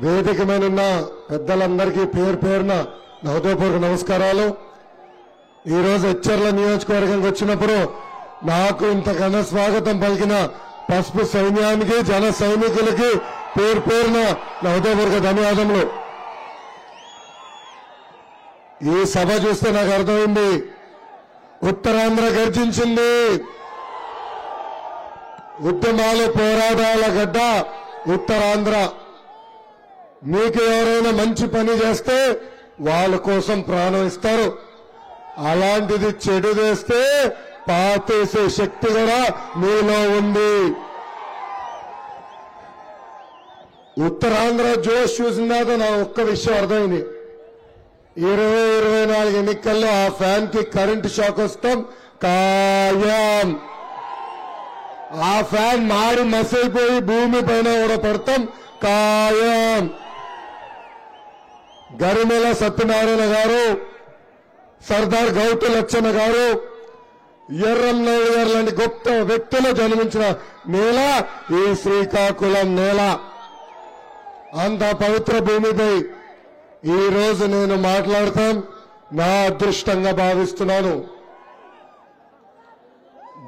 వేదిక మీద ఉన్న పెద్దలందరికీ పేరు పేరున నా హృదయపూర్వక నమస్కారాలు. ఈరోజు ఎచ్చర్ల నియోజకవర్గానికి వచ్చినప్పుడు నాకు ఇంత ఘన స్వాగతం పలికిన పసుపు సైన్యానికి, జన సైనికులకి పేరు పేరున నా హృదయపూర్వక ధన్యవాదములు. ఈ సభ చూస్తే నాకు అర్థమైంది, ఉత్తరాంధ్ర గర్జించింది. ఉద్యమాలు పోరాటాల గడ్డ ఉత్తరాంధ్ర. మీకు ఎవరైనా మంచి పని చేస్తే వాళ్ళ కోసం ప్రాణం ఇస్తారు. అలాంటిది చెడు చేస్తే పాతేసే శక్తి కూడా మీలో ఉంది. ఉత్తరాంధ్ర జోష్ చూసిన తర్వాత నా ఒక్క విషయం అర్థమైంది. 2024 ఎన్నికల్లో ఆ ఫ్యాన్ కి కరెంటు షాక్ వస్తాం ఖాయం. ఆ ఫ్యాన్ మాడి మసైపోయి భూమి పైన కూడా పడతాం ఖాయం. గరిమెల సత్యనారాయణ గారు, సర్దార్ గౌతు లచ్చన్న గారు, ఎర్రన్నాయుడు గారు లాంటి గొప్ప వ్యక్తులు జన్మించిన నేల ఈ శ్రీకాకుళం నేల. అంత పవిత్ర భూమిపై ఈ రోజు నేను మాట్లాడతాం నా అదృష్టంగా భావిస్తున్నాను.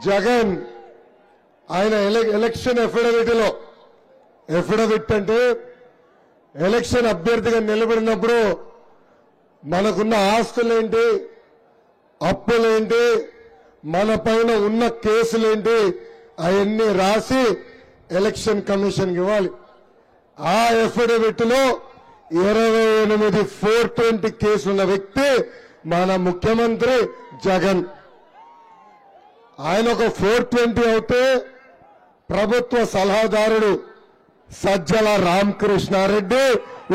జగన్ ఆయన ఎలక్షన్ ఎఫిడవిట్ అంటే ఎలక్షన్ అభ్యర్థిగా నిలబడినప్పుడు మనకున్న ఆస్తులేంటి, అప్పులేంటి, మన పైన ఉన్న కేసులేంటి, అవన్నీ రాసి ఎలక్షన్ కమిషన్కి ఇవ్వాలి. ఆ ఎఫిడవిట్ లో 28 420 కేసులున్న వ్యక్తి మన ముఖ్యమంత్రి జగన్. ఆయన ఒక 420 అయితే ప్రభుత్వ సలహాదారుడు సజ్జల రామకృష్ణారెడ్డి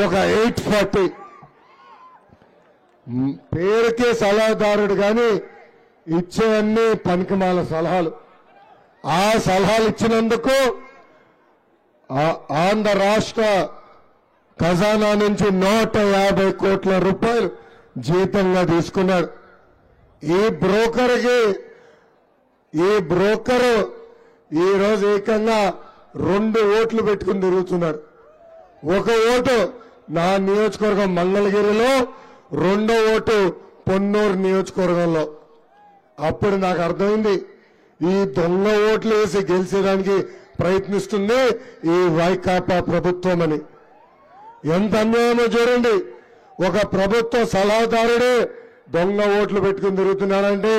ఒక 840. పేరుకే సలహాదారుడు కానీ ఇచ్చే అన్ని పనికిమాల సలహాలు. ఆ సలహాలు ఇచ్చినందుకు ఆంధ్ర రాష్ట్ర ఖజానా నుంచి 150 కోట్ల రూపాయలు జీతంగా తీసుకున్నాడు. ఈ బ్రోకర్ ఈ రోజు ఏకంగా 2 ఓట్లు పెట్టుకుని తిరుగుతున్నాడు. ఒక ఓటు నా నియోజకవర్గం మంగళగిరిలో, 2వ ఓటు పొన్నూరు నియోజకవర్గంలో. అప్పుడు నాకు అర్థమైంది, ఈ దొంగ ఓట్లు వేసి గెలిచేదానికి ప్రయత్నిస్తుంది ఈ వైకాపా ప్రభుత్వం అని. ఎంత అన్యాయమో చూడండి. ఒక ప్రభుత్వ సలహాదారుడే దొంగ ఓట్లు పెట్టుకుని తిరుగుతున్నాడంటే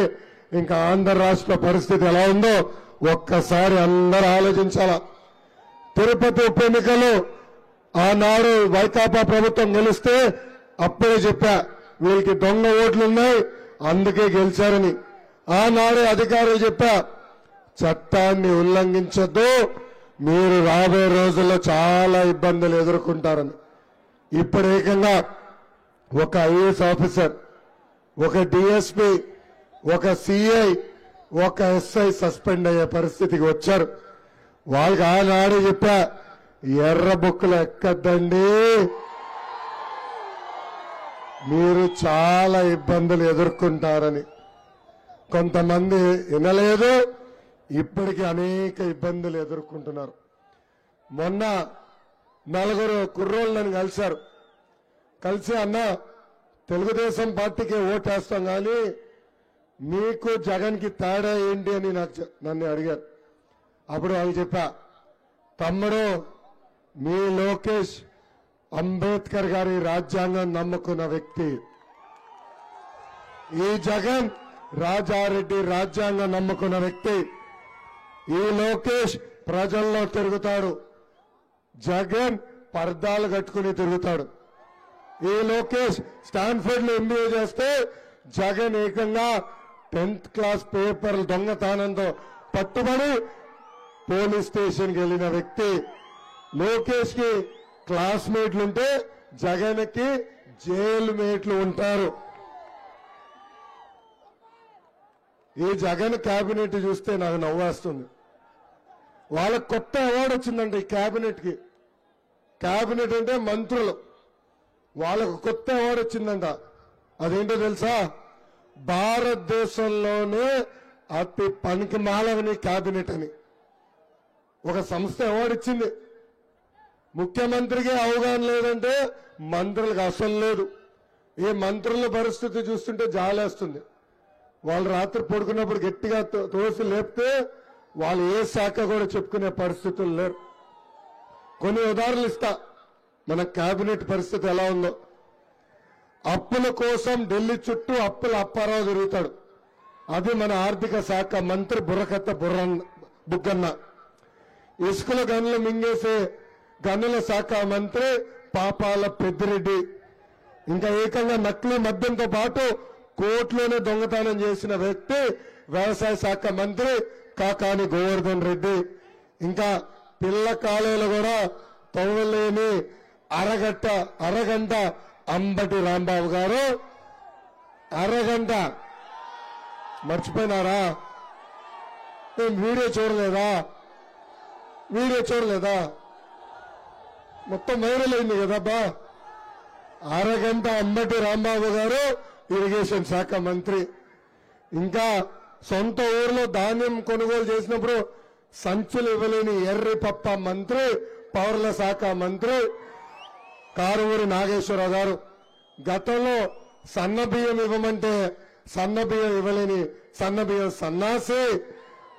ఇంకా ఆంధ్ర రాష్ట్ర పరిస్థితి ఎలా ఉందో ఒక్కసారి అందరూ ఆలోచించాలా. తిరుపతి ఉప ఎన్నికలు ఆనాడు వైకాపా ప్రభుత్వం గెలిస్తే అప్పుడే చెప్పా, వీళ్ళకి దొంగ ఓట్లున్నాయి అందుకే గెలిచారని. ఆనాడే అధికారులు చెప్పా, చట్టాన్ని ఉల్లంఘించొద్దు, మీరు రాబోయే రోజుల్లో చాలా ఇబ్బందులు ఎదుర్కొంటారని. ఇప్పుడు ఏకంగా ఒక ఐఏఎస్ ఆఫీసర్, ఒక డిఎస్పీ, ఒక సిఐ, ఒక ఎస్ఐ సస్పెండ్ అయ్యే పరిస్థితికి వచ్చారు. వాళ్ళకి ఆనాడే చెప్పా, ఎర్ర బుక్కులు ఎక్కద్దండి, మీరు చాలా ఇబ్బందులు ఎదుర్కొంటారని. కొంతమంది వినలేదు, ఇప్పటికీ అనేక ఇబ్బందులు ఎదుర్కొంటున్నారు. మొన్న 4 కుర్రోళ్ళు నన్ను కలిసి అన్న తెలుగుదేశం పార్టీకి ఓటేస్తాం కానీ మీకు జగన్కి తేడా ఏంటి అని నన్ను అడిగారు. అప్పుడు వాళ్ళు చెప్పా, తమ్ముడు మీ లోకేష్ అంబేద్కర్ గారి రాజ్యాంగం నమ్ముకున్న వ్యక్తి, ఈ జగన్ రాజారెడ్డి రాజ్యాంగం నమ్ముకున్న వ్యక్తి. ఈ లోకేష్ ప్రజల్లో తిరుగుతాడు, జగన్ పర్దాలు కట్టుకుని తిరుగుతాడు. ఈ లోకేష్ స్టాన్ఫర్డ్ లో ఎంబీఏ చేస్తే జగన్ ఏకంగా 10th క్లాస్ పేపర్లు దొంగతనంతో పట్టుబడి పోలీస్ స్టేషన్కి వెళ్లిన వ్యక్తి. లోకేష్ కి క్లాస్మేట్లుంటే జగన్ కి జైలు మేట్లు ఉంటారు. ఈ జగన్ కేబినెట్ చూస్తే నాకు నవ్వేస్తుంది. వాళ్ళకి కొత్త అవార్డు వచ్చిందంట ఈ కేబినెట్ కి. కేబినెట్ అంటే మంత్రులు, వాళ్ళకు కొత్త అవార్డు వచ్చిందంట. అదేంటో తెలుసా? భారతదేశంలోనే అతి పనికి మాలవని కేబినెట్ అని ఒక సంస్థ అవార్డు ఇచ్చింది. ముఖ్యమంత్రికి అవగాహన లేదంటే మంత్రులకు అసలు లేదు. ఈ మంత్రుల పరిస్థితి చూస్తుంటే జాలేస్తుంది. వాళ్ళు రాత్రి పడుకున్నప్పుడు గట్టిగా తోసి లేపితే వాళ్ళు ఏ శాఖ కూడా చెప్పుకునే పరిస్థితులు లేరు. కొన్ని ఉదాహరణలు ఇస్తా. మన కేబినెట్ పరిస్థితి ఎలా ఉందో. అప్పుల కోసం ఢిల్లీ చుట్టూ అప్పుల అప్పారావు తిరుగుతాడు. అది మన ఆర్థిక శాఖ మంత్రి బుర్రకత్త బుగ్గన్న. ఇసుకల గనులు మింగేసే గనుల శాఖ మంత్రి పాపాల పెద్దిరెడ్డి. ఇంకా ఏకంగా నకిలీ మద్యంతో పాటు కోట్లోనే దొంగతనం చేసిన వ్యక్తి వ్యవసాయ శాఖ మంత్రి కాకాని గోవర్ధన్ రెడ్డి. ఇంకా పిల్ల కాలువలు కూడా తవ్వలేని అరగంట అంబటి రాంబాబు గారు. అరగంట మర్చిపోయినారా? వీడియో చూడలేదా? మొత్తం వైరల్ అయింది కదబ్బా. అరగంట అంబటి రాంబాబు గారు ఇరిగేషన్ శాఖ మంత్రి. ఇంకా సొంత ఊర్లో ధాన్యం కొనుగోలు చేసినప్పుడు సంచులు ఇవ్వలేని ఎర్రి పప్ప మంత్రి పౌరుల శాఖ మంత్రి కారుమూరి నాగేశ్వరరావు గారు. గతంలో సన్న బియ్యం ఇవ్వమంటే సన్న బియ్యం ఇవ్వలేని సన్న బియ్యం సన్నాసి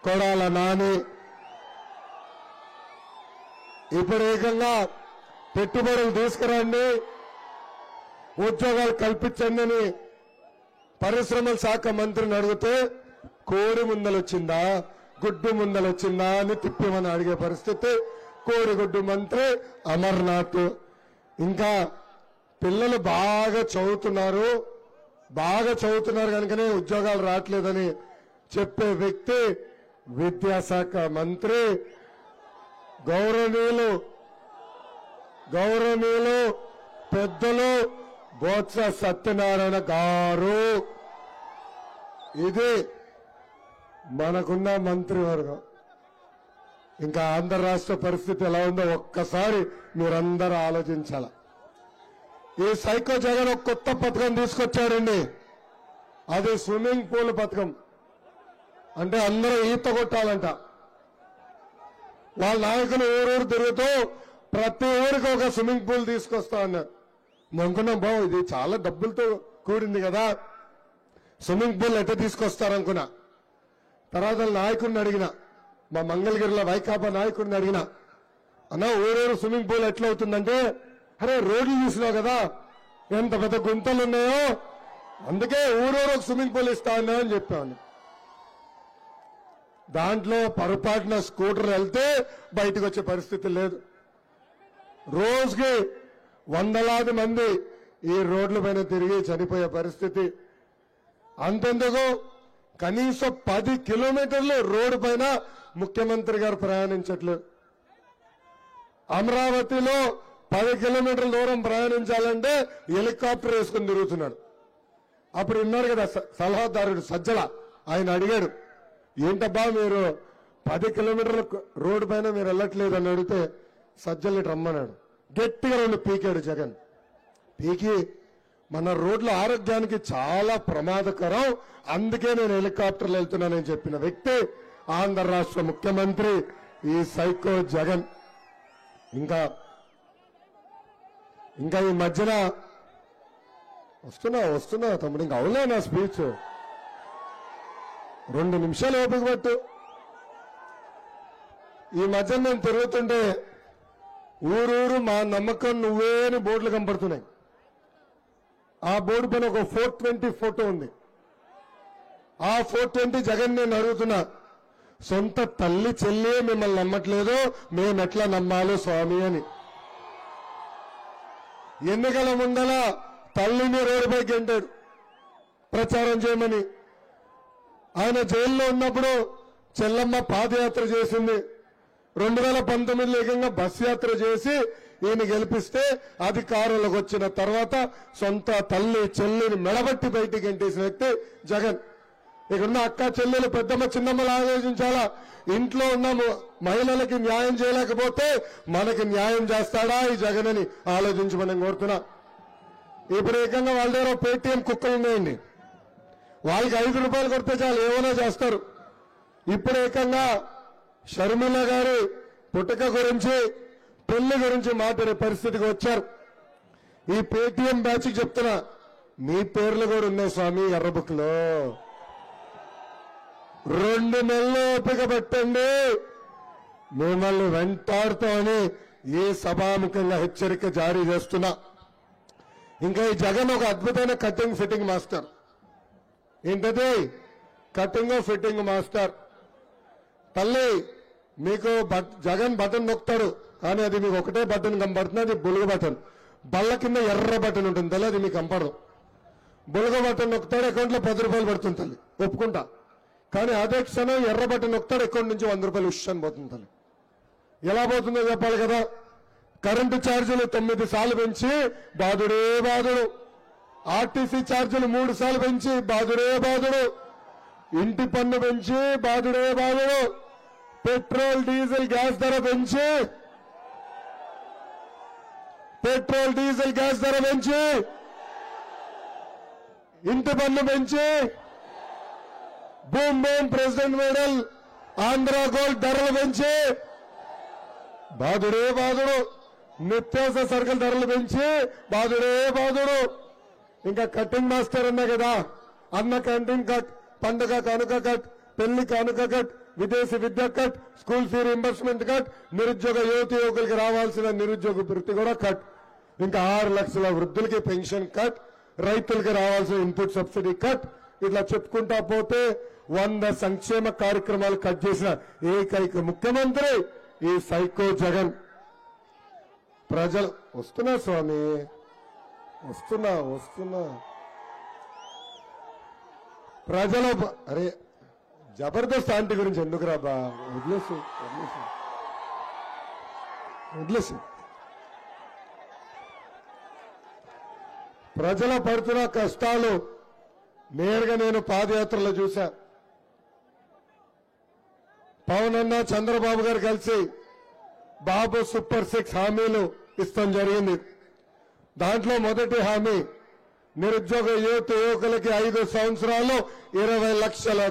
కొడాల నాని. ఇప్పుడు ఏకంగా పెట్టుబడులు తీసుకురండి, ఉద్యోగాలు కల్పించండి అని పరిశ్రమల శాఖ మంత్రిని అడిగితే కోడి ముందలొచ్చిందా గుడ్డు ముందలొచ్చిందా అని తిప్పిమని అడిగే పరిస్థితి. కోడిగుడ్డు మంత్రి అమర్నాథ్. ఇంకా పిల్లలు బాగా చదువుతున్నారు కనుకనే ఉద్యోగాలు రావట్లేదని చెప్పే వ్యక్తి విద్యాశాఖ మంత్రి గౌరవనీయులు పెద్దలు బొత్స సత్యనారాయణ గారు. ఇది మనకున్న మంత్రివర్గం. ఇంకా ఆంధ్ర రాష్ట్ర పరిస్థితి ఎలా ఉందో ఒక్కసారి మీరందరూ ఆలోచించాల. ఈ సైకో జగన్ ఒక కొత్త పథకం తీసుకొచ్చాడండి. అది స్విమ్మింగ్ పూల్ పథకం. అంటే అందరూ ఈత కొట్టాలంట. వాళ్ళ నాయకులు ఊరూరు తిరుగుతూ ప్రతి ఊరికి ఒక స్విమ్మింగ్ పూల్ తీసుకొస్తా అన్నారు. అనుకున్నాం బాబు ఇది చాలా డబ్బులతో కూడింది కదా, స్విమ్మింగ్ పూల్ ఎట్లా తీసుకొస్తారనుకున్నా. తర్వాత నాయకుడిని అడిగిన, మా మంగళగిరిలో వైకాపా నాయకుడిని అడిగిన, అన్న ఊరూరు స్విమ్మింగ్ పూల్ ఎట్లా అవుతుందంటే, అరే రోడ్లు చూసినావు కదా ఎంత పెద్ద గుంతలు ఉన్నాయో, అందుకే ఊరూరు ఒక స్విమ్మింగ్ పూల్ ఇస్తా అన్నా అని చెప్పాను. దాంట్లో పొరపాటున స్కూటర్ వెళ్తే బయటకు వచ్చే పరిస్థితి లేదు. రోజుకి వందలాది మంది ఈ రోడ్ల పైన తిరిగి చనిపోయే పరిస్థితి. అంతెందుకు కనీసం 10 కిలోమీటర్లు రోడ్డు పైన ముఖ్యమంత్రి గారు ప్రయాణించట్లేదు. అమరావతిలో 10 కిలోమీటర్ల దూరం ప్రయాణించాలంటే హెలికాప్టర్ వేసుకుని తిరుగుతున్నాడు. అప్పుడు ఉన్నారు కదా సలహాదారుడు సజ్జల, ఆయన అడిగాడు, ఏంటబ్బా మీరు 10 కిలోమీటర్ల రోడ్డు పైన మీరు వెళ్ళట్లేదు అని అడిగితే సజ్జల్ని రమ్మన్నాడు. గట్టిగా 2 పీకాడు జగన్. పీకి మన రోడ్ల ఆరోగ్యానికి చాలా ప్రమాదకరం, అందుకే నేను హెలికాప్టర్లు వెళ్తున్నానని చెప్పిన వ్యక్తి ఆంధ్ర రాష్ట్ర ముఖ్యమంత్రి ఈ సైకో జగన్. ఇంకా ఈ మధ్యన వస్తున్నా తమ్ముడు, ఇంకా అవునా నా స్పీచ్ 2 నిమిషాలు ఓపిక పట్టు. ఈ మధ్య నేను తిరుగుతుంటే ఊరూరు మా నమ్మకం నువ్వే అని బోర్డులు కనపడుతున్నాయి. ఆ బోర్డు పైన ఒక 420 ఫోటో ఉంది. ఆ 420 జగన్ నేను అడుగుతున్నా, సొంత తల్లి చెల్లి మిమ్మల్ని నమ్మట్లేదు, మేమెట్లా నమ్మాలో స్వామి అని. ఎన్నికల ముందల తల్లిని రోడ్డుపైకి ఎంటాడు ప్రచారం చేయమని. ఆయన జైల్లో ఉన్నప్పుడు చెల్లమ్మ పాదయాత్ర చేసింది. 2019లో ఏకంగా బస్ యాత్ర చేసి ఈయన గెలిపిస్తే అధికారంలోకి వచ్చిన తర్వాత సొంత తల్లి చెల్లిని మెడబట్టి బయటికి గెంటేసిన వ్యక్తి జగన్. ఇక్కడున్న అక్క చెల్లెలు పెద్దమ్మ చిన్నమ్మలు ఆలోచించాలా. ఇంట్లో ఉన్న మహిళలకి న్యాయం చేయలేకపోతే మనకి న్యాయం చేస్తాడా ఈ జగన్ అని ఆలోచించమని కోరుతున్నా. ఇప్పుడు ఏకంగా వాళ్ళ దగ్గర పేటీఎం కుక్కలు ఉన్నాయండి, వాళ్ళకి 5 రూపాయలు కొడితే చాలు ఏమైనా చేస్తారు. ఇప్పుడు ఏకంగా షర్మిల గారి పుట్టుక గురించి పెళ్లి గురించి మాట్లాడే పరిస్థితికి వచ్చారు. ఈ పేటీఎం బ్యాచ్కి చెప్తున్నా, మీ పేర్లు కూడా ఉన్నాయి స్వామి ఎర్ర బుక్ లో. 2 నెలలు ఓపిక పెట్టండి, మిమ్మల్ని వెంటాడుతామని ఈ సభాముఖంగా హెచ్చరిక జారీ చేస్తున్నా. ఇంకా ఈ జగన్ ఒక అద్భుతమైన కటింగ్ ఫిట్టింగ్ మాస్టర్. ఏంటది? Cutting fitting master. తల్లి మీకు జగన్ బటన్ నొక్కుతాడు, కానీ అది మీకు ఒకటే బటన్ కనబడుతుంది, అది బులుగు బటన్. బల్ల కింద ఎర్ర బటన్ ఉంటుంది తల్లి, అది మీకు కనపడదు. బులుగు బటన్ నొక్కుతాడు, అకౌంట్లో 10 రూపాయలు పడుతుంది తల్లి, ఒప్పుకుంటా. కానీ అదే క్షణం ఎర్ర బటన్ నొక్కుతాడు, అకౌంట్ నుంచి 100 రూపాయలు ఉష్ పోతుంది తల్లి. ఎలా పోతుందో చెప్పాలి కదా. కరెంటు ఛార్జీలు 9 సార్లు పెంచి బాధుడే బాధుడు. ఆర్టీసీ ఛార్జీలు 3 సార్లు పెంచి బాధుడే బాధుడు. ఇంటి పన్ను పెంచి బాధుడే బాధుడు. పెట్రోల్ డీజిల్ గ్యాస్ ధర పెంచి ఇంటి పన్ను పెంచి boom boom president medal Andhra gold ధరలు పెంచి బాధుడే బాధుడు. నిత్యావసర సరుకుల ధరలు పెంచి బాధుడే బాధుడు. ఇంకా కటింగ్ మాస్టర్ అన్నా కదా, అన్న క్యాంటీన్ కట్, పండుగ కానుక కట్, పెళ్లి కానుక కట్, విదేశీ విద్య cut, school fee reimbursement cut, నిరుద్యోగ యువకులకి రావాల్సిన నిరుద్యోగ వృత్తి కూడా కట్, ఇంకా 6 లక్షల వృద్ధులకి పెన్షన్ కట్, రైతులకి రావాల్సిన ఇన్పుట్ సబ్సిడీ కట్. ఇట్లా చెప్పుకుంటా పోతే 100 సంక్షేమ కార్యక్రమాలు కట్ చేసిన ఏకైక ముఖ్యమంత్రి ఈ సైకో జగన్. ప్రజలు వస్తున్నా స్వామి, వస్తున్నా ప్రజల అరే జబర్దస్త్ ఆంటీ గురించి ఎందుకు రాబా, వదిలేసి ప్రజల పడుతున్న కష్టాలు నేరుగా నేను పాదయాత్రలో చూశా. పవన్ అన్న చంద్రబాబు గారు కలిసి బాబు సూపర్ 6 హామీలు ఇస్తాం జరిగింది. దాంట్లో మొదటి హామీ నిరుద్యోగ యువకులకి 5 సంవత్సరాల్లో 20 లక్షల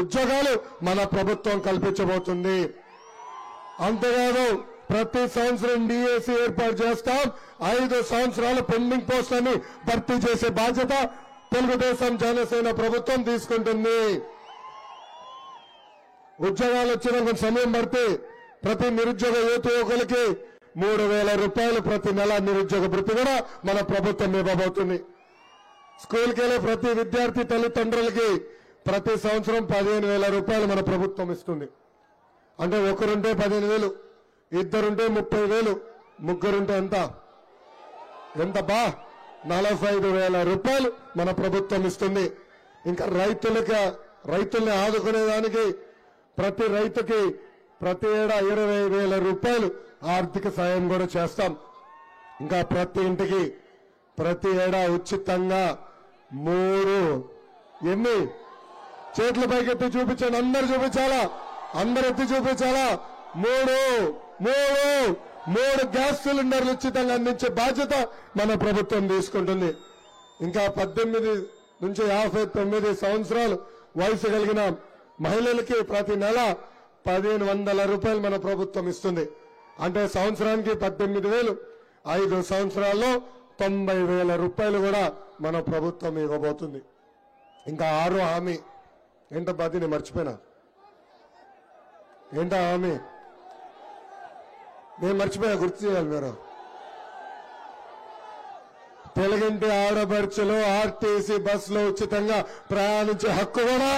ఉద్యోగాలు మన ప్రభుత్వం కల్పించబోతుంది. అంతేకాదు ప్రతి సంవత్సరం డిఎస్సి ఏర్పాటు చేస్తాం. 5 సంవత్సరాల పెండింగ్ పోస్టులని భర్తీ చేసే బాధ్యత తెలుగుదేశం జనసేన ప్రభుత్వం తీసుకుంటుంది. ఉద్యోగాలు వచ్చిన కొంచెం సమయం పడితే ప్రతి నిరుద్యోగ యువకులకి 3,000 రూపాయలు ప్రతి నెల నిరుద్యోగ భృతి కూడా మన ప్రభుత్వం ఇవ్వబోతుంది. స్కూల్కి వెళ్ళే ప్రతి విద్యార్థి తల్లిదండ్రులకి ప్రతి సంవత్సరం 15,000 రూపాయలు మన ప్రభుత్వం ఇస్తుంది. అంటే ఒకరుంటే 15,000, ఇద్దరుంటే 30,000, ముగ్గురుంటే ఎంత బా 45,000 రూపాయలు మన ప్రభుత్వం ఇస్తుంది. ఇంకా రైతుల్ని ఆదుకునేదానికి ప్రతి రైతుకి ప్రతి ఏడా 20,000 రూపాయలు ఆర్థిక సాయం కూడా చేస్తాం. ఇంకా ప్రతి ఇంటికి ప్రతి ఏడా ఉచితంగా 3 చేతుల పైకెత్తి చూపించండి, అందరు ఎత్తి చూపించాలా 3 గ్యాస్ సిలిండర్లు ఉచితంగా అందించే బాధ్యత మన ప్రభుత్వం తీసుకుంటుంది. ఇంకా 18 నుంచి 59 సంవత్సరాలు వయసు కలిగిన మహిళలకి ప్రతి నెల 1,500 రూపాయలు మన ప్రభుత్వం ఇస్తుంది. అంటే సంవత్సరానికి 18,000, 5 సంవత్సరాల్లో 90,000 రూపాయలు కూడా మన ప్రభుత్వం ఇవ్వబోతుంది. ఇంకా 6వ హామీ ఏంటబ్బా, నేను మర్చిపోయినా. ఏంటా హామీ? నేను మర్చిపోయా, గుర్తు చేయాలి మీరు. తెలుగింటి ఆడపడుచులు ఆర్టీసీ బస్సులో ఉచితంగా ప్రయాణించే హక్కు కూడా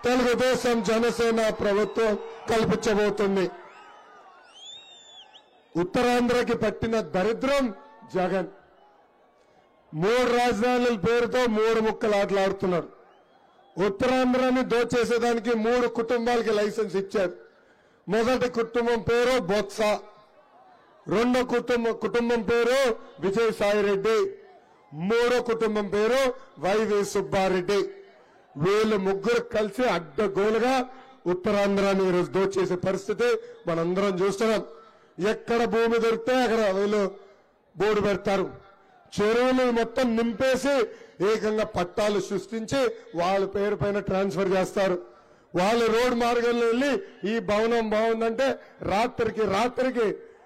తెలుగుదేశం జనసేన ప్రభుత్వం కల్పించబోతుంది. ఉత్తరాంధ్రకి పట్టిన దరిద్రం జగన్ 3 రాజధానుల పేరుతో 3 ముక్కలు ఆటలాడుతున్నారు. ఉత్తరాంధ్రాన్ని దోచేసేదానికి 3 కుటుంబాలకి లైసెన్స్ ఇచ్చారు. మొదటి కుటుంబం పేరు బొత్స, రెండో కుటుంబం పేరు విజయసాయిరెడ్డి, మూడో కుటుంబం పేరు వైవి సుబ్బారెడ్డి. వీళ్ళు ముగ్గురు కలిసి అడ్డగోలుగా ఉత్తరాంధ్రాన్ని ఈరోజు దోచేసే పరిస్థితి మనందరం చూస్తున్నాం. ఎక్కడ భూమి దొరికితే అక్కడ వీళ్ళు బోర్డు పెడతారు. చెరువులు మొత్తం నింపేసి ఏకంగా పట్టాలు సృష్టించి వాళ్ళ పేరు పైన ట్రాన్స్ఫర్ చేస్తారు. వాళ్ళు రోడ్డు మార్గంలో వెళ్ళి ఈ భవనం బాగుందంటే రాత్రికి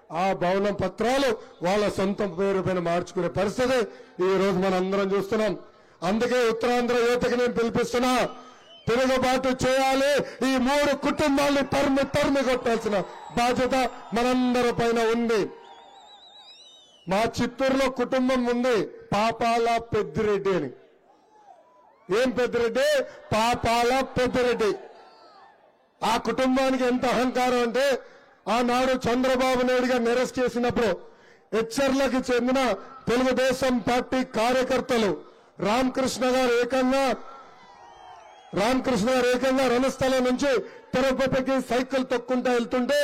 ఆ భవనం పత్రాలు వాళ్ళ సొంత పేరు పైన మార్చుకునే పరిస్థితి ఈ రోజు మనం అందరం చూస్తున్నాం. అందుకే ఉత్తరాంధ్ర యువతకి నేను పిలిపిస్తున్నా, తిరుగుబాటు చేయాలి. ఈ 3 కుటుంబాల్ని తరిమి కొట్టాల్సిన బాధ్యత మనందరి పైన ఉంది. మా చిత్తూరులో కుటుంబం ఉంది, పాపాల పెద్దిరెడ్డి అని. ఏం పెద్దిరెడ్డి? పాపాల పెద్దిరెడ్డి. ఆ కుటుంబానికి ఎంత అహంకారం అంటే, ఆనాడు చంద్రబాబు నాయుడు గారిని అరెస్ట్ చేసినప్పుడు హెచ్చర్లకి చెందిన తెలుగుదేశం పార్టీ కార్యకర్తలు రామకృష్ణ గారు ఏకంగా రణస్థలం నుంచి తిరుపతికి సైకిల్ తొక్కుంటా వెళ్తుంటే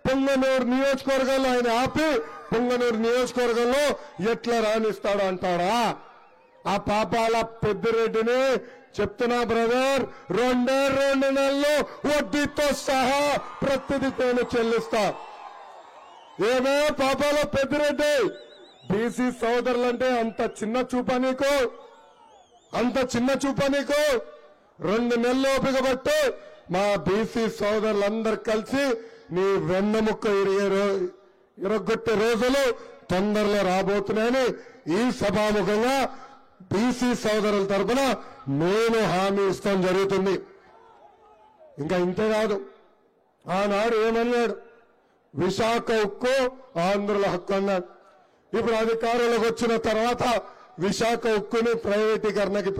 పొంగనూరు నియోజకవర్గంలో ఆయన ఆపి, పొంగనూరు నియోజకవర్గంలో ఎట్లా రాణిస్తాడు అంటారా? ఆ పాపాల పెద్దిరెడ్డిని చెప్తున్నా బ్రదర్, 2 నెలలు వడ్డీతో సహా ప్రతిదీ నేను చెల్లిస్తా. ఏమే పాపాల పెద్దిరెడ్డి, బీసీ సోదరులంటే అంత చిన్న చూపా నీకు? 2 నెలలు ఓపిక పట్టు, మా బీసీ సోదరులందరూ కలిసి నీ వెన్నముక్క ఇరగొట్టే రోజులు తొందరలో రాబోతున్నాయని ఈ సభాముఖంగా బీసీ సోదరుల తరఫున నేను హామీ ఇస్తాం జరుగుతుంది. ఇంకా ఇంతే కాదు, ఆనాడు ఏమన్నాడు? విశాఖ ఉక్కు ఆంధ్రుల హక్కు అన్నాడు. ఇప్పుడు అధికారంలోకి వచ్చిన తర్వాత విశాఖ ఉక్కుని ప్రైవేటీకరణకి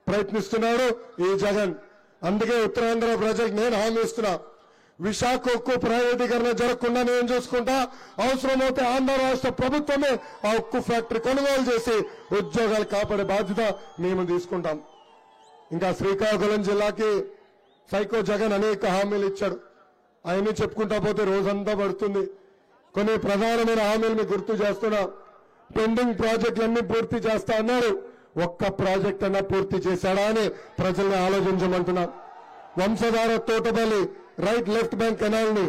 ప్రయత్నిస్తున్నాడు ఈ జగన్. అందుకే ఉత్తరాంధ్ర ప్రజలకు నేను హామీ ఇస్తున్నా, విశాఖ ఉక్కు ప్రైవేటీకరణ జరగకుండా నేను చూసుకుంటా. అవసరమైతే ఆంధ్ర రాష్ట్ర ప్రభుత్వమే ఆ ఉక్కు ఫ్యాక్టరీ కొనుగోలు చేసి ఉద్యోగాలు కాపాడే బాధ్యత మేము తీసుకుంటాం. ఇంకా శ్రీకాకుళం జిల్లాకి సైకో జగన్ అనేక హామీలు ఇచ్చాడు. అవన్నీ చెప్పుకుంటా పోతే రోజంతా పడుతుంది. కొన్ని ప్రధానమైన హామీలు మీకు గుర్తు చేస్తున్నా. పెండింగ్ ప్రాజెక్టులన్నీ పూర్తి చేస్తా అన్నారు. ఒక్క ప్రాజెక్ట్ అన్నా పూర్తి చేశాడా అని ప్రజల్ని ఆలోచించమంటున్నా. Vamsadhara Thotapalli right left bank canal ని,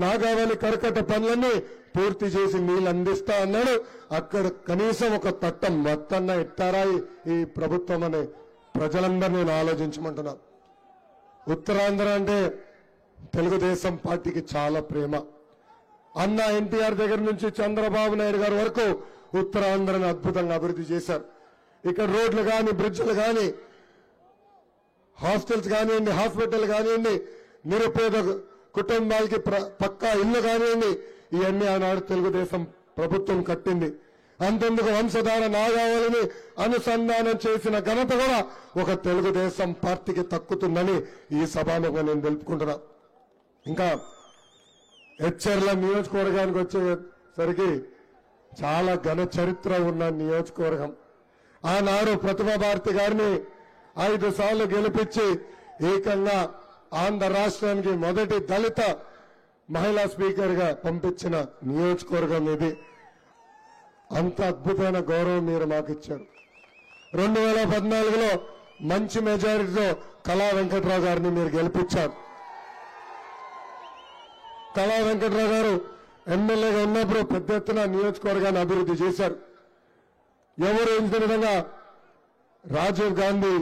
నాగావళి కరకట్ట పనులన్నీ పూర్తి చేసి నీళ్లు అందిస్తా అన్నాడు. అక్కడ కనీసం ఒక తట్టం మొత్తన్న ఇట్టారా ఈ ప్రభుత్వం అనే ప్రజలందరూ నేను ఆలోచించమంటున్నా. ఉత్తరాంధ్ర అంటే తెలుగుదేశం పార్టీకి చాలా ప్రేమ. అన్న ఎన్టీఆర్ దగ్గర నుంచి చంద్రబాబు నాయుడు గారి వరకు ఉత్తరాంధ్రను అద్భుతంగా అభివృద్ధి చేశారు. ఇక్కడ రోడ్లు కానీ, బ్రిడ్జ్లు కానీ, హాస్టల్స్ కానివ్వండి, హాస్పిటల్ కానివ్వండి, నిరుపేద కుటుంబాలకి పక్కా ఇల్లు కానివ్వండి, ఇవన్నీ ఆనాడు తెలుగుదేశం ప్రభుత్వం కట్టింది. అంతెందుకు వంశధార నాగావళిని అనుసంధానం చేసిన ఘనత కూడా ఒక తెలుగుదేశం పార్టీకి దక్కుతుందని ఈ సభలో నేను తెలుపుకుంటున్నా. ఇంకా హెచ్చర్ల నియోజకవర్గానికి వచ్చేసరికి చాలా ఘన చరిత్ర ఉన్న నియోజకవర్గం. ఆనాడు ప్రతిభా భారతి గారిని 5 సార్లు గెలిపించి ఏకంగా ఆంధ్ర రాష్ట్రానికి మొదటి దళిత మహిళా స్పీకర్ గా పంపించిన నియోజకవర్గం ఇది. అంత అద్భుతమైన గౌరవం మీరు మాకు ఇచ్చారు. 2014లో మంచి మెజారిటీతో కళా వెంకట్రావు గారిని మీరు గెలిపించారు. కళా వెంకట్రావు గారు ఎమ్మెల్యేగా ఉన్నప్పుడు పెద్ద ఎత్తున నియోజకవర్గాన్ని అభివృద్ధి చేశారు. ఎవరు ఊహించిన విధంగా రాజీవ్ గాంధీ,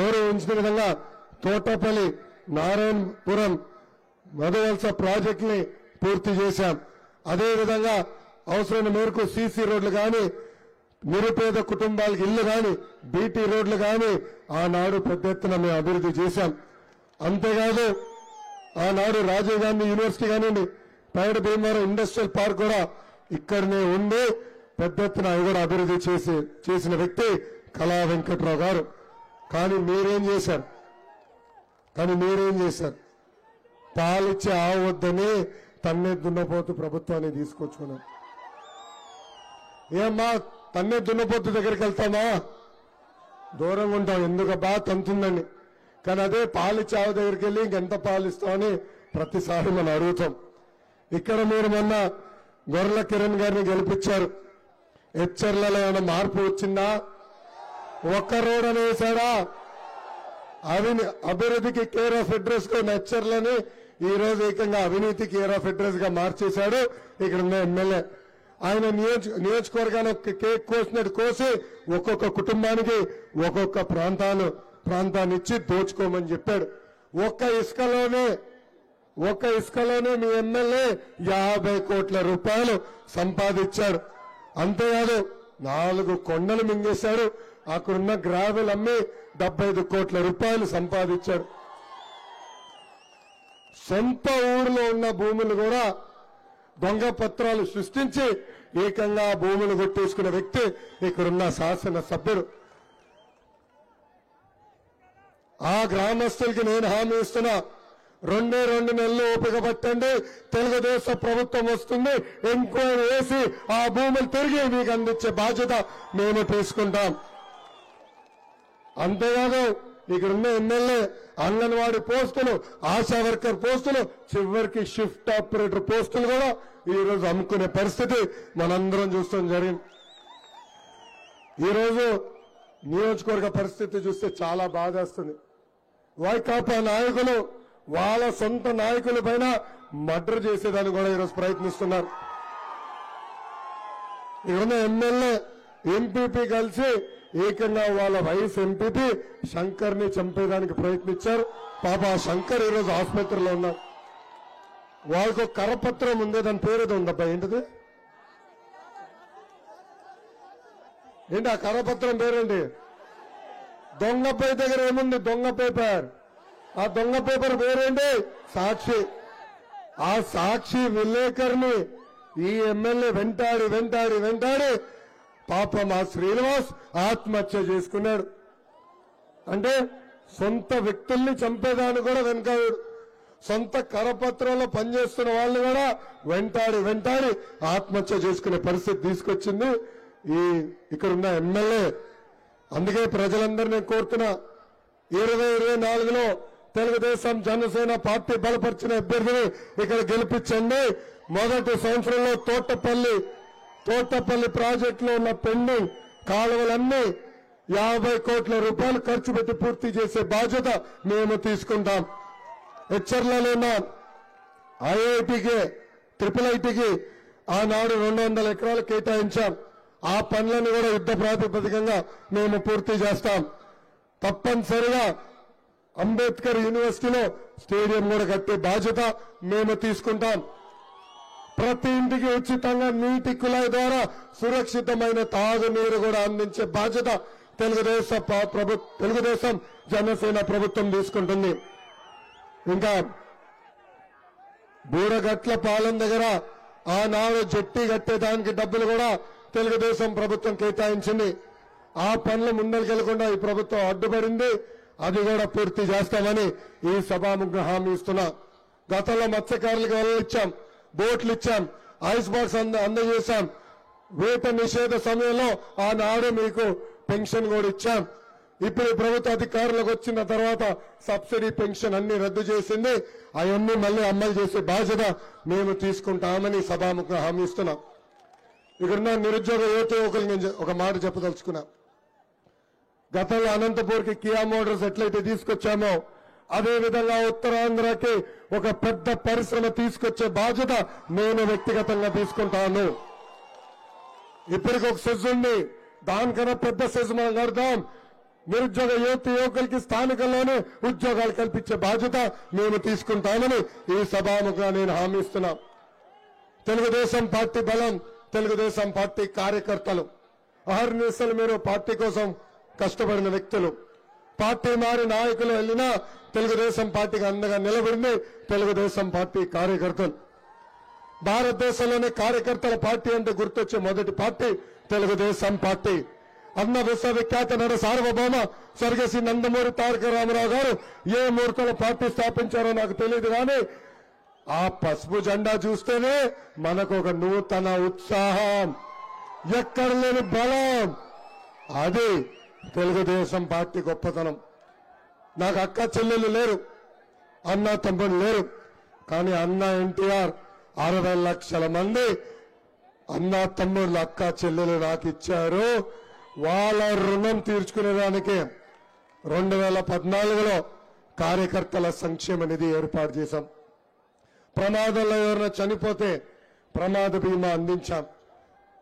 ఎవరు ఊహించిన విధంగా తోటపల్లి, నారాయణపురం, మధువలస ప్రాజెక్టుని పూర్తి చేశాం. అదేవిధంగా అవసరమైన మేరకు సీసీ రోడ్లు కానీ, నిరుపేద కుటుంబాలకు ఇళ్లు కానీ, బీటీ రోడ్లు కానీ ఆనాడు పెద్ద ఎత్తున మేము అభివృద్ధి చేశాం. అంతేకాదు ఆనాడు రాజీవ్ గాంధీ యూనివర్సిటీ కానివ్వండి, పైడ భీమవరం ఇండస్ట్రియల్ పార్క్ కూడా ఇక్కడనే ఉండి పెద్ద ఎత్తున అవి కూడా అభివృద్ధి చేసిన వ్యక్తి కళా వెంకట్రావు గారు. కానీ మీరేం చేశారు? పాలిచ్చే ఆవు వద్దని తన్నే దున్నపోతు ప్రభుత్వాన్ని తీసుకొచ్చుకున్నాం. ఏమ్మా తన్నే దున్నపోతు దగ్గరికి వెళ్తామా? దూరంగా ఉంటాం, ఎందుకబ్బా తంతుందని. కానీ అదే పాలిచ్చే ఆవు దగ్గరికి వెళ్ళి ఇంకెంత పాలిస్తామని ప్రతిసారి మనం అడుగుతాం. ఇక్కడ మీరు మొన్న గొర్రెల కిరణ్ గారిని గెలిపించారు. హెచ్చర్లలో ఏమైనా మార్పు వచ్చిందా? ఒక్క రోడ్ అని వేశాడా? అభివృద్ధికి కేర్ ఆఫ్ అడ్రస్ కు హెచ్చర్లని ఈ రోజు ఏకంగా అవినీతి కేర్ ఆఫ్ అడ్రస్ గా మార్చేశాడు ఇక్కడ ఉన్న ఎమ్మెల్యే. ఆయన నియోజకవర్గాన్ని ఒక కేక్ కోసినట్టు కోసి ఒక్కొక్క కుటుంబానికి ఒక్కొక్క ప్రాంతాన్ని ఇచ్చి దోచుకోమని చెప్పాడు. ఒక్క ఇసుకలోనే ఒక ఇసుకలోనే మీ ఎమ్మెల్యే 50 కోట్ల రూపాయలు సంపాదించాడు. అంతేకాదు 4 కొండలు మింగేశాడు. అక్కడున్న గ్రావెల్ అమ్మి 75 కోట్ల రూపాయలు సంపాదించాడు. సొంత ఊరిలో ఉన్న భూములు కూడా దొంగ పత్రాలు సృష్టించి ఏకంగా భూములు కొట్టేసుకున్న వ్యక్తి ఇక్కడున్న శాసనసభ్యుడు. ఆ గ్రామస్తులకి నేను హామీ ఇస్తున్నా, 2 నెలలు ఓపిక పట్టండి, తెలుగుదేశం ప్రభుత్వం వస్తుంది, ఎంక్వైరీ వేసి ఆ భూములు తిరిగి మీకు అందించే బాధ్యత మేము తీసుకుంటాం. అంతేకాదు ఇక్కడున్న ఎమ్మెల్యే అంగన్వాడీ పోస్టులు, ఆశా వర్కర్ పోస్టులు, చివరికి షిఫ్ట్ ఆపరేటర్ పోస్టులు కూడా ఈరోజు అమ్ముకునే పరిస్థితి మనందరం చూస్తాం జరిగింది. ఈరోజు నియోజకవర్గ పరిస్థితి చూస్తే చాలా బాధేస్తుంది. వైకాపా నాయకులు వాళ్ళ సొంత నాయకుల పైన మర్డర్ చేసేదాన్ని కూడా ఈరోజు ప్రయత్నిస్తున్నారు. ఇక్కడున్న ఎమ్మెల్యే ఎంపీపీ కలిసి ఏకంగా వాళ్ళ వైఎస్ ఎంపీపీ శంకర్ ని చంపేదానికి ప్రయత్నించారు. పాప శంకర్ ఈరోజు ఆసుపత్రిలో ఉన్నారు. వాళ్ళకు కరపత్రం ఉంది, దాని పేరేదో ఉందబ్బా, ఏంటిది ఏంటి ఆ కరపత్రం పేరేంటి? దొంగపై దగ్గర ఏముంది? దొంగ పేపర్. ఆ దొంగ పేపర్ పేరేంటి? సాక్షి. ఆ సాక్షి విలేకరిని ఈ ఎమ్మెల్యే వెంటాడి పాపం ఆ శ్రీనివాస్ ఆత్మహత్య చేసుకున్నాడు. అంటే సొంత వ్యక్తుల్ని చంపేదాన్ని కూడా వెనకాడు. సొంత కరపత్రంలో పనిచేస్తున్న వాళ్ళు కూడా వెంటాడి ఆత్మహత్య చేసుకునే పరిస్థితి తీసుకొచ్చింది ఇక్కడున్న ఎమ్మెల్యే. అందుకే ప్రజలందరినీ కోరుతున్నా, 2024లో తెలుగుదేశం జనసేన పార్టీ బలపరిచిన అభ్యర్థిని ఇక్కడ గెలిపించండి. మొదటి సంవత్సరంలో తోటపల్లి ప్రాజెక్టులో ఉన్న పెండింగ్ కాలువలన్నీ 50 కోట్ల రూపాయలు ఖర్చు పెట్టి పూర్తి చేసే బాధ్యత మేము తీసుకుంటాం. హెచ్చర్లలో ఉన్న ఐఐటికి IIITకి ఆనాడు 200 ఎకరాలు కేటాయించాం. ఆ పనులను కూడా యుద్ధ ప్రాతిపదికంగా మేము పూర్తి చేస్తాం. తప్పనిసరిగా అంబేద్కర్ యూనివర్సిటీలో స్టేడియం కూడా కట్టే బాధ్యత మేము తీసుకుంటాం. ప్రతి ఇంటికి ఉచితంగా నీటి కుళాయి ద్వారా సురక్షితమైన తాగునీరు కూడా అందించే బాధ్యత తెలుగుదేశం జనసేన ప్రభుత్వం తీసుకుంటుంది. ఇంకా బూడగట్ల పాలెం దగ్గర ఆనాడు జట్టి కట్టేదానికి డబ్బులు కూడా తెలుగుదేశం ప్రభుత్వం కేటాయించింది. ఆ పనులు ముందరికెళ్లకుండా ఈ ప్రభుత్వం అడ్డుపడింది. అది కూడా పూర్తి చేస్తామని ఈ సభాముఖంగా హామీ ఇస్తున్నా. గతంలో మత్స్యకారులకు వలలు ఇచ్చాం, బోట్లు ఇచ్చాం, ఐస్ బాక్స్ అందజేశాం. వేట నిషేధ సమయంలో ఆనాడు మీకు పెన్షన్ కూడా ఇచ్చాం. ఇప్పుడు ప్రభుత్వ అధికారులకు వచ్చిన తర్వాత సబ్సిడీ పెన్షన్ అన్ని రద్దు చేసింది. అవన్నీ మళ్ళీ అమలు చేసే బాధ్యత మేము తీసుకుంటామని సభాముఖంగా హామీ ఇస్తున్నాం. ఇక్కడున్న నిరుద్యోగ యువకులు నేను ఒక మాట చెప్పదలుచుకున్నా. గతంలో అనంతపూర్కి కియా మోటార్స్ ఎట్లయితే తీసుకొచ్చామో అదే విధంగా ఉత్తరాంధ్రకి ఒక పెద్ద పరిశ్రమ తీసుకొచ్చే బాధ్యత నేను వ్యక్తిగతంగా తీసుకుంటాను. ఇప్పటికి ఒక సెజ్ ఉంది, దానికన్నా పెద్ద సెజ్ మనం కడతాం. నిరుద్యోగ యువకులకి స్థానికంలోనే ఉద్యోగాలు కల్పించే బాధ్యత మేము తీసుకుంటామని ఈ సభాముఖంగా నేను హామీ ఇస్తున్నా. తెలుగుదేశం పార్టీ బలం, తెలుగుదేశం పార్టీ కార్యకర్తలు, అహర్నిశలు మీరు పార్టీ కోసం కష్టపడిన వ్యక్తులు. పార్టీ మారి నాయకులు వెళ్ళినా తెలుగుదేశం పార్టీకి అండగా నిలబడింది తెలుగుదేశం పార్టీ కార్యకర్తలు. భారతదేశంలోనే కార్యకర్తల పార్టీ అంటే గుర్తొచ్చే మొదటి పార్టీ తెలుగుదేశం పార్టీ. అన్న విశ్వవిఖ్యాత నట సార్వభౌమ స్వర్గశ్రీ నందమూరి తారక రామారావు గారు ఏ ముహూర్తంలో పార్టీ స్థాపించారో నాకు తెలియదు, కానీ ఆ పసుపు జెండా చూస్తేనే మనకు ఒక నూతన ఉత్సాహం, ఎక్కడ లేని బలం. అది తెలుగుదేశం పార్టీ గొప్పతనం. నాకు అక్క చెల్లెలు లేరు, అన్న తమ్ముడు లేరు, కానీ అన్న ఎన్టీఆర్ 60 లక్షల మంది అన్న తమ్ముళ్ళు అక్క చెల్లెలు నాకు ఇచ్చారు. వాళ్ళ రుణం తీర్చుకునేదానికి 2014లో కార్యకర్తల సంక్షేమ నిధి ఏర్పాటు చేశాం. ప్రమాదంలో ఎవరైనా చనిపోతే ప్రమాద బీమా అందించాం.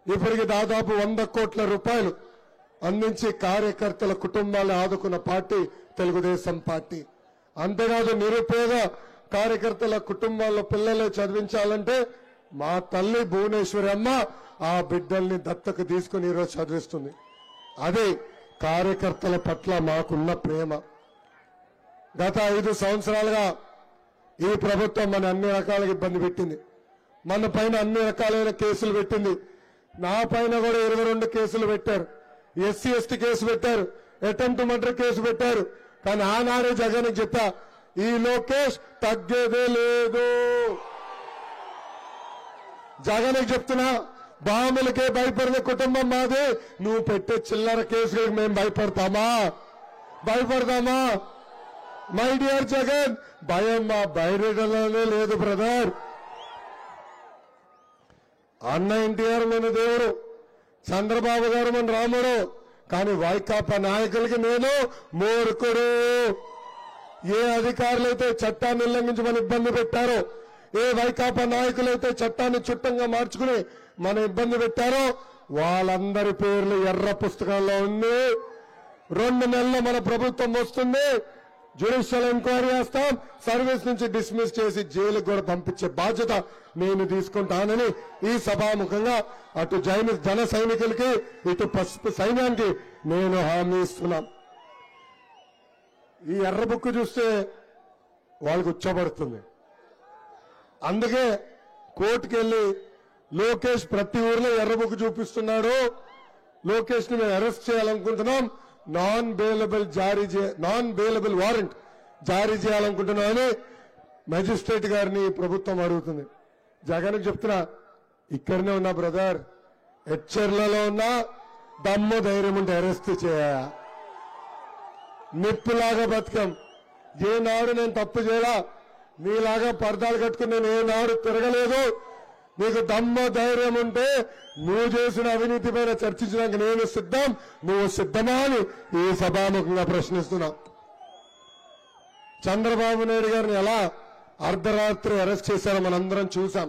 ఇప్పటికి దాదాపు 100 కోట్ల రూపాయలు అందించి కార్యకర్తల కుటుంబాలను ఆదుకున్న పార్టీ తెలుగుదేశం పార్టీ. అంతేకాదు నిరుపేద కార్యకర్తల కుటుంబాల్లో పిల్లలు చదివించాలంటే మా తల్లి భువనేశ్వరి అమ్మ ఆ బిడ్డల్ని దత్తకు తీసుకుని ఈరోజు చదివిస్తుంది. అదే కార్యకర్తల పట్ల మాకున్న ప్రేమ. గత 5 సంవత్సరాలుగా ఈ ప్రభుత్వం మన అన్ని రకాలుగా ఇబ్బంది పెట్టింది. మన పైన అన్ని రకాలైన కేసులు పెట్టింది. నా పైన కూడా 22 కేసులు పెట్టారు. ఎస్సీ ఎస్టీ కేసు పెట్టారు, అటెంప్ట్ మర్డర్ కేసు పెట్టారు. కానీ ఆనాడే జగన్ చెప్పా, ఈ లోకేష్ తగ్గేదే లేదు. జగన్ చెప్తున్నా, బాములకే భయపడిన కుటుంబం మాది. నువ్వు పెట్టే చిల్లర కేసులకు మేము భయపడతామా? మై డియర్ జగన్, భయం మా బయటలోనే లేదు బ్రదర్. అన్న ఎన్టీఆర్ మన దేవుడు, చంద్రబాబు గారు మన రాముడు. కానీ వైకాపా నాయకులకి నేను మూర్ఖుడు. ఏ అధికారులైతే చట్టాన్ని ఉల్లంఘించి మన ఇబ్బంది పెట్టారో, ఏ వైకాపా నాయకులైతే చట్టాన్ని చుట్టంగా మార్చుకుని మన ఇబ్బంది పెట్టారో వాళ్ళందరి పేర్లు ఎర్ర పుస్తకాల్లో ఉంది. 2 నెలల్లో మన ప్రభుత్వం వస్తుంది. జ్యుడిషియల్ ఎంక్వైరీ చేస్తాం, సర్వీస్ నుంచి డిస్మిస్ చేసి జైలుకు కూడా పంపించే బాధ్యత నేను తీసుకుంటానని ఈ సభాముఖంగా అటు జన సైనికులకి ఇటు పసుపు సైన్యానికి నేను హామీ ఇస్తున్నా. ఈ ఎర్ర బుక్ చూస్తే వాళ్ళకు ఉచ్చబడుతుంది. అందుకే కోర్టుకు వెళ్లి లోకేష్ ప్రతి ఊర్లో ఎర్ర బుక్ చూపిస్తున్నాడు, లోకేష్ ని మేము అరెస్ట్ చేయాలనుకుంటున్నాం, నాన్ బెయిలబుల్ వారెంట్ జారీ చేయాలనుకుంటున్నామని మెజిస్ట్రేట్ గారిని ప్రభుత్వం అడుగుతుంది. జగన్ చెప్తున్నా, ఇక్కడనే ఉన్నా బ్రదర్, హెచ్చర్లలో ఉన్నా దమ్ము ధైర్యం ఉంటే అరెస్ట్ చేయ. నిప్పులాగా బతకం. ఏనాడు నేను తప్పు చేయలా, నీలాగా పర్దాలు కట్టుకుని నేను ఏనాడు తిరగలేదు. నీకు దమ్ము ధైర్యం ఉంటే నువ్వు చేసిన అవినీతి పైన చర్చించడానికి నేను సిద్ధం, నువ్వు సిద్ధమా అని ఈ సభాముఖంగా ప్రశ్నిస్తున్నా. చంద్రబాబు నాయుడు గారిని ఎలా అర్ధరాత్రి అరెస్ట్ చేశారో మనందరం చూశాం.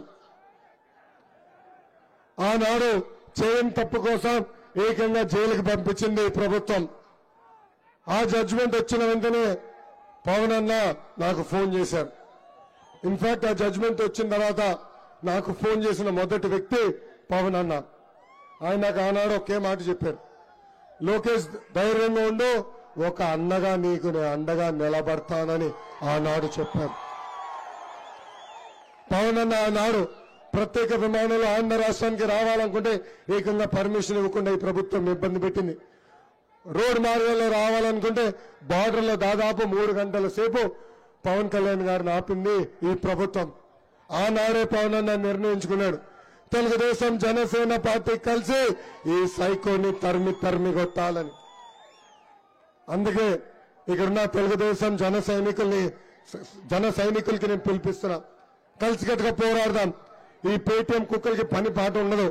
ఆనాడు చేయని తప్పు కోసం ఏకంగా జైలుకి పంపించింది ఈ ప్రభుత్వం. ఆ జడ్జిమెంట్ వచ్చిన వెంటనే పవన్ అన్న నాకు ఫోన్ చేశారు. ఇన్ఫాక్ట్ ఆ జడ్జిమెంట్ వచ్చిన తర్వాత నాకు ఫోన్ చేసిన మొదటి వ్యక్తి పవన్ అన్న. ఆయన నాకు ఆనాడు ఒకే మాట చెప్పారు, లోకేష్ ధైర్యంగా ఉండు, ఒక అన్నగా నీకు నేను అండగా నిలబడతానని ఆనాడు చెప్పారు. పవన్ అన్న ఆనాడు ప్రత్యేక విమానంలో ఆంధ్ర రాష్ట్రానికి రావాలనుకుంటే ఏకంగా పర్మిషన్ ఇవ్వకుండా ఈ ప్రభుత్వం ఇబ్బంది పెట్టింది. రోడ్ మార్గంలో రావాలనుకుంటే బార్డర్లో దాదాపు 3 గంటల సేపు పవన్ కళ్యాణ్ గారిని ఆపింది ఈ ప్రభుత్వం. ఆనాడే పవన్ అన్న నిర్ణయించుకున్నాడు, తెలుగుదేశం జనసేన పార్టీ కలిసి ఈ సైకోని తరిమి కొట్టాలని. అందుకే ఇక్కడున్న తెలుగుదేశం జన సైనికులకి నేను పిలిపిస్తున్నా, కలిసికట్టుగా పోరాడదాం. ఈ పేటీఎం కుక్కలకి పని పాట ఉండదు.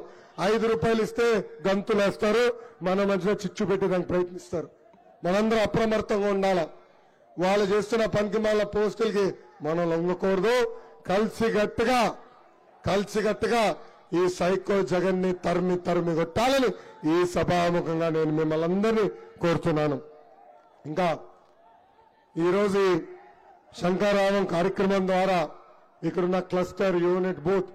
5 రూపాయలు ఇస్తే గంతులేస్తారు, మన మధ్యలో చిచ్చు పెట్టేదానికి ప్రయత్నిస్తారు. మనందరం అప్రమత్తంగా ఉండాలా. వాళ్ళు చేస్తున్న పనికిమాల పోస్టులకి మనం లొంగకూడదు. కలిసికట్టుగా ఈ సైకో జగన్ ని తరిమి కొట్టాలని ఈ సభాముఖంగా నేను మిమ్మల్ని అందరినీ కోరుతున్నాను. ఇంకా ఈరోజు శంకరావం కార్యక్రమం ద్వారా ఇక్కడున్న క్లస్టర్ యూనిట్ బూత్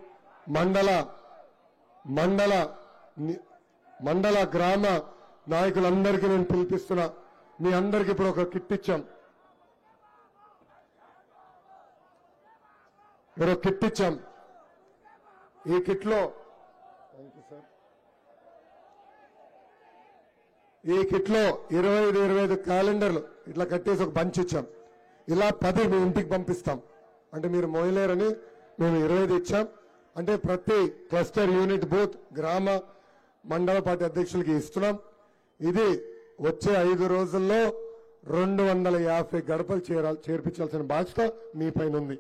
మండల గ్రామ నాయకులందరికీ నేను పిలిపిస్తున్నా. మీ అందరికీ ఇప్పుడు ఒక కిట్ ఇచ్చాం. ఈ కిట్లో 25 క్యాలెండర్లు ఇట్లా కట్టేసి ఒక బంచ్ ఇచ్చాం. ఇలా 10 మీ ఇంటికి పంపిస్తాం. అంటే మీరు మోయలేరని మేము 25 ఇచ్చాం. అంటే ప్రతి క్లస్టర్ యూనిట్ బూత్ గ్రామ మండల పార్టీ అధ్యక్షులకి ఇస్తున్నాం. ఇది వచ్చే 5 రోజుల్లో 250 గడపలు చేర్పించాల్సిన బాధ్యత మీ పైన ఉంది.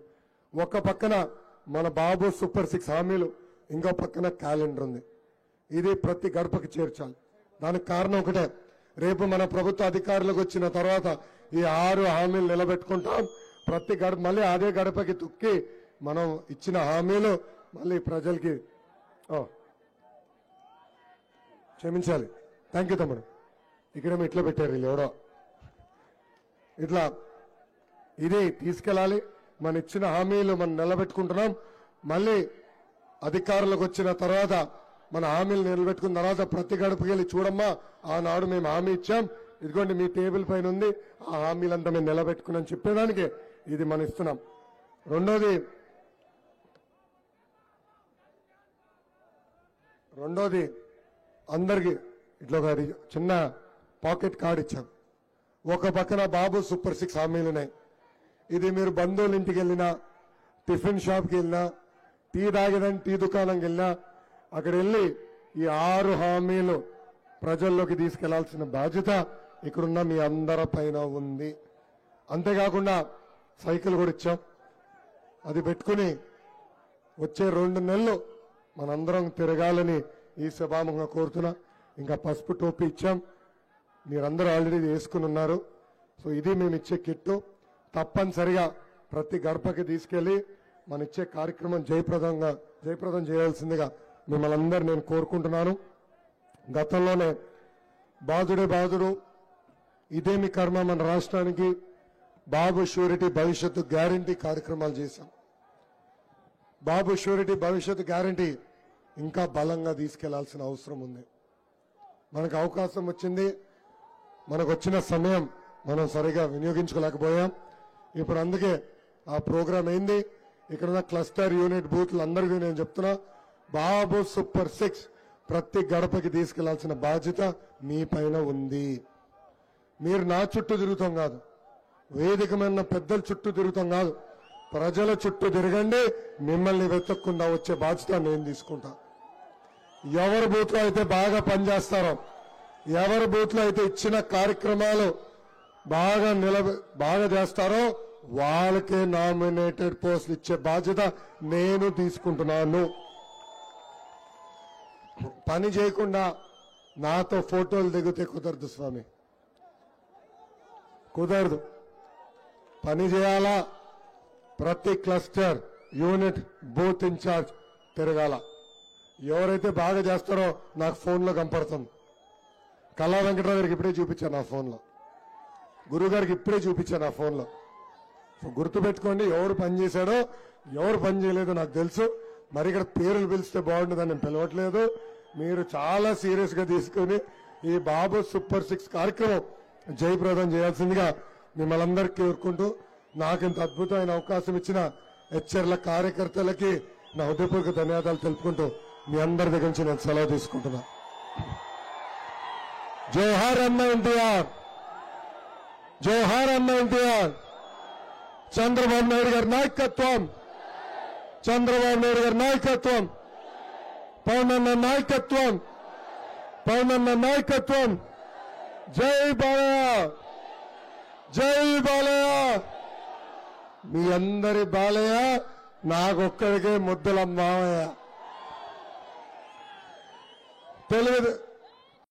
ఒక పక్కన మన బాబు సూపర్ 6 హామీలు, ఇంకో పక్కన క్యాలెండర్ ఉంది. ఇది ప్రతి గడపకి చేర్చాలి. దానికి కారణం ఒకటే, రేపు మన ప్రభుత్వ అధికారులకు వచ్చిన తర్వాత ఈ 6 హామీలు నిలబెట్టుకుంటాం. ప్రతి గడప మళ్ళీ అదే గడపకి తుక్కి మనం ఇచ్చిన హామీలు మళ్ళీ ప్రజలకి క్షమించాలి. థ్యాంక్ యూ తమ్ముడు. ఇక్కడేమో ఇట్లా పెట్టారు వీళ్ళు ఎవరో. ఇట్లా ఇది తీసుకెళ్ళాలి. మన ఇచ్చిన హామీలు మనం నిలబెట్టుకుంటున్నాం. మళ్ళీ అధికారులకు వచ్చిన తర్వాత మన హామీలు నిలబెట్టుకున్న తర్వాత ప్రతి గడపకి వెళ్ళి చూడమ్మా, ఆనాడు మేము హామీ ఇచ్చాం, ఇదిగోండి మీ టేబుల్ పైన ఉంది, ఆ హామీలంతా మేము నిలబెట్టుకున్నాం చెప్పేదానికి ఇది మనం ఇస్తున్నాం. రెండోది అందరికి ఇట్లా ఒక చిన్న పాకెట్ కార్డ్ ఇచ్చాం. ఒక పక్కన బాబు సూపర్ 6 హామీలున్నాయి. ఇది మీరు బంధువుల ఇంటికి వెళ్ళినా, టిఫిన్ షాప్కి వెళ్ళినా, టీ తాగేదని టీ దుకాణంకి వెళ్ళినా అక్కడ వెళ్ళి ఈ 6 హామీలు ప్రజల్లోకి తీసుకెళ్లాల్సిన బాధ్యత ఇక్కడున్న మీ అందరి పైన ఉంది. అంతేకాకుండా సైకిల్ కూడా ఇచ్చాం. అది పెట్టుకుని వచ్చే 2 నెలలు మనందరం తిరగాలని ఈ సభాముఖంగా కోరుతున్నా. ఇంకా పసుపు టోపీ ఇచ్చాం, మీరందరూ ఆల్రెడీ వేసుకుని ఉన్నారు. సో ఇది మేము ఇచ్చే కిట్టు. తప్పనిసరిగా ప్రతి గడపకి తీసుకెళ్లి మన ఇచ్చే కార్యక్రమం జయప్రదం చేయాల్సిందిగా మిమ్మల్ని అందరూ నేను కోరుకుంటున్నాను. గతంలోనే బాధుడే బాధుడు, ఇదేమి కర్మ మన రాష్ట్రానికి బాబు షూరిటీ భవిష్యత్తు గ్యారంటీ కార్యక్రమాలు చేశాం. బాబు షూరిటీ భవిష్యత్తు గ్యారంటీ ఇంకా బలంగా తీసుకెళ్లాల్సిన అవసరం ఉంది. మనకు అవకాశం వచ్చింది, మనకు వచ్చిన సమయం మనం సరిగా వినియోగించుకోలేకపోయాం. ఇప్పుడు అందుకే ఆ ప్రోగ్రాం అయింది. ఇక్కడ క్లస్టర్ యూనిట్ బూత్లు అందరికీ నేను చెప్తున్నా, బాబు సూపర్ 6 ప్రతి గడపకి తీసుకెళ్లాల్సిన బాధ్యత మీ పైన ఉంది. మీరు నా చుట్టూ తిరుగుతాం కాదు, వేదికమైన పెద్దల చుట్టూ తిరుగుతాం కాదు, ప్రజల చుట్టూ తిరగండి. మిమ్మల్ని వెతక్కుండా వచ్చే బాధ్యత నేను తీసుకుంటా. ఎవరి బూత్లో అయితే బాగా పనిచేస్తారో, ఎవరి బూత్లో అయితే ఇచ్చిన కార్యక్రమాలు బాగా చేస్తారో వాళ్ళకే నామినేటెడ్ పోస్టులు ఇచ్చే బాధ్యత నేను తీసుకుంటున్నాను. పని చేయకుండా నాతో ఫోటోలు దిగితే కుదరదు స్వామి, కుదరదు. పని చేయాలా, ప్రతి క్లస్టర్ యూనిట్ బూత్ ఇన్ఛార్జ్ తిరగాల. ఎవరైతే బాగా చేస్తారో నాకు ఫోన్లో కనపడుతుంది. కళా వెంకటరావు గారికి ఇప్పుడే చూపించాను నా ఫోన్లో, గురువు గారికి ఇప్పుడే చూపించాను నా ఫోన్లో. సో గుర్తుపెట్టుకోండి, ఎవరు పని చేశాడో ఎవరు పని చేయలేదో నాకు తెలుసు. మరి ఇక్కడ పేర్లు పిలిస్తే బాగుంటుందని నేను పిలవట్లేదు. మీరు చాలా సీరియస్ గా తీసుకుని ఈ బాబు సూపర్ 6 కార్యక్రమం జయప్రదం చేయాల్సిందిగా మిమ్మల్ని అందరికీ కోరుకుంటూ, నాకు ఇంత అద్భుతమైన అవకాశం ఇచ్చిన హెచ్చర్ల కార్యకర్తలకి నా హృదయపూర్వక ధన్యవాదాలు తెలుపుకుంటూ మీ అందరి దగ్గర నుంచి నేను సెలవు తీసుకుంటున్నా. జోహార్ అన్న ఎన్టీఆర్, జోహార్ అన్న ఎన్టీఆర్. చంద్రబాబు నాయుడు గారి నాయకత్వం, చంద్రబాబు నాయుడు గారి నాయకత్వం, పవన్ నాయకత్వం, పవన్ నాయకత్వం. జై బాలయ్య, జై బాలయ్య. మీ అందరి బాలయ్య నాకొక్కడికే ముద్దుల మావయ్య.